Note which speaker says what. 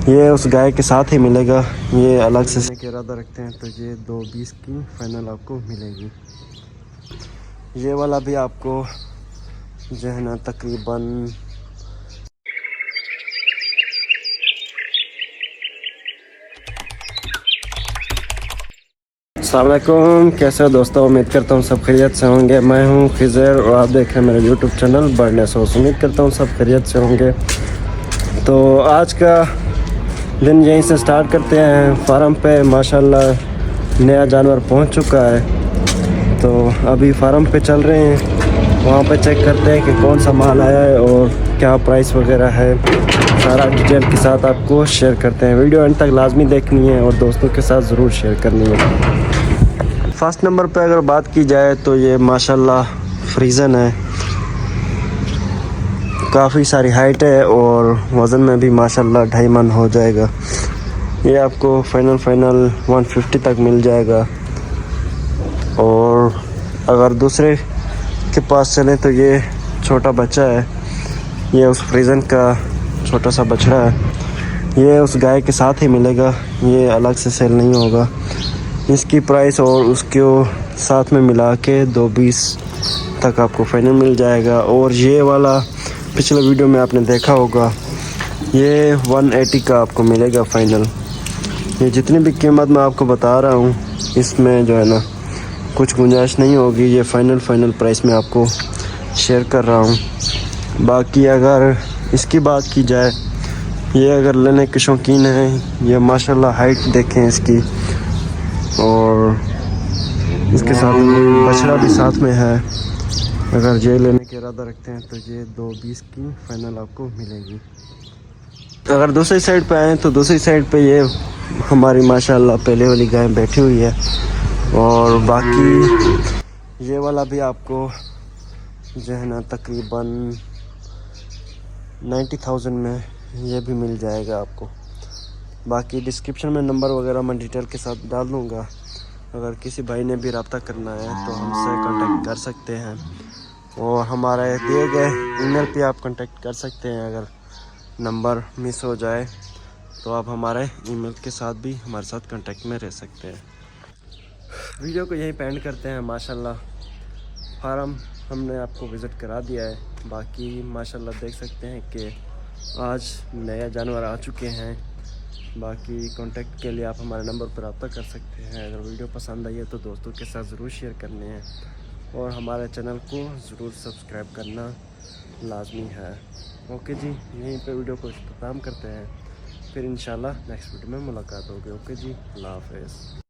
Speaker 1: ये उस गाय के साथ ही मिलेगा, ये अलग से के इरादा रखते हैं तो ये 220 की फाइनल आपको मिलेगी। ये वाला भी आपको जो है ना तकरीबन अस्सलाम वालेकुम। कैसे हो दोस्तों, उम्मीद करता हूँ सब खैरियत से होंगे। मैं हूँ खिज़र और आप देख रहे हैं मेरा यूट्यूब चैनल बर्डनेस हाउस। उम्मीद करता हूँ सब खैरियत से होंगे। तो आज का दिन यहीं से स्टार्ट करते हैं। फार्म पे माशाल्लाह नया जानवर पहुँच चुका है, तो अभी फार्म पे चल रहे हैं, वहाँ पे चेक करते हैं कि कौन सा माल आया है और क्या प्राइस वगैरह है। सारा डिटेल के साथ आपको शेयर करते हैं। वीडियो एंड तक लाजमी देखनी है और दोस्तों के साथ ज़रूर शेयर करनी है। फर्स्ट नंबर पे अगर बात की जाए तो ये माशाल्लाह फ्रीज़न है, काफ़ी सारी हाइट है और वज़न में भी माशाल्लाह 2.5 मन हो जाएगा। ये आपको फाइनल 150 तक मिल जाएगा। और अगर दूसरे के पास चलें तो ये छोटा बच्चा है, ये उस फ्रीज़न का छोटा सा बछड़ा है। ये उस गाय के साथ ही मिलेगा, ये अलग से सेल नहीं होगा। इसकी प्राइस और उसके साथ में मिला के 220 तक आपको फाइनल मिल जाएगा। और ये वाला पिछले वीडियो में आपने देखा होगा, ये 180 का आपको मिलेगा फाइनल। ये जितनी भी कीमत मैं आपको बता रहा हूँ, इसमें जो है ना कुछ गुंजाइश नहीं होगी। ये फाइनल प्राइस में आपको शेयर कर रहा हूँ। बाकी अगर इसकी बात की जाए, ये अगर लेने के शौकीन हैं, ये माशाल्लाह हाइट देखें इसकी, और इसके साथ बछड़ा भी साथ में है। अगर ये लेने के इरादा रखते हैं तो ये 220 की फाइनल आपको मिलेगी। अगर दूसरी साइड पे आएँ तो दूसरी साइड पे ये हमारी माशाल्लाह पहले वाली गाय बैठी हुई है। और बाकी ये वाला भी आपको जो है ना तकरीबन 90,000 में ये भी मिल जाएगा आपको। बाकी डिस्क्रिप्शन में नंबर वगैरह मैं डिटेल के साथ डाल दूँगा। अगर किसी भाई ने भी रब्ता करना है तो हमसे कांटेक्ट कर सकते हैं, और हमारे दिए गए ईमेल पे आप कांटेक्ट कर सकते हैं। अगर नंबर मिस हो जाए तो आप हमारे ईमेल के साथ भी हमारे साथ कांटेक्ट में रह सकते हैं। वीडियो को यहीं पे एंड करते हैं। माशाल्लाह फार्म हमने आपको विज़िट करा दिया है। बाकी माशाल्लाह देख सकते हैं कि आज नया जानवर आ चुके हैं। बाकी कांटेक्ट के लिए आप हमारे नंबर पर रब्ता कर सकते हैं। अगर वीडियो पसंद आई है तो दोस्तों के साथ ज़रूर शेयर करने हैं, और हमारे चैनल को ज़रूर सब्सक्राइब करना लाजमी है। ओके जी, यहीं पे वीडियो को इख्तिताम करते हैं, फिर इंशाल्लाह नेक्स्ट वीडियो में मुलाकात होगी। ओके जी, अल्लाह हाफ़िज़।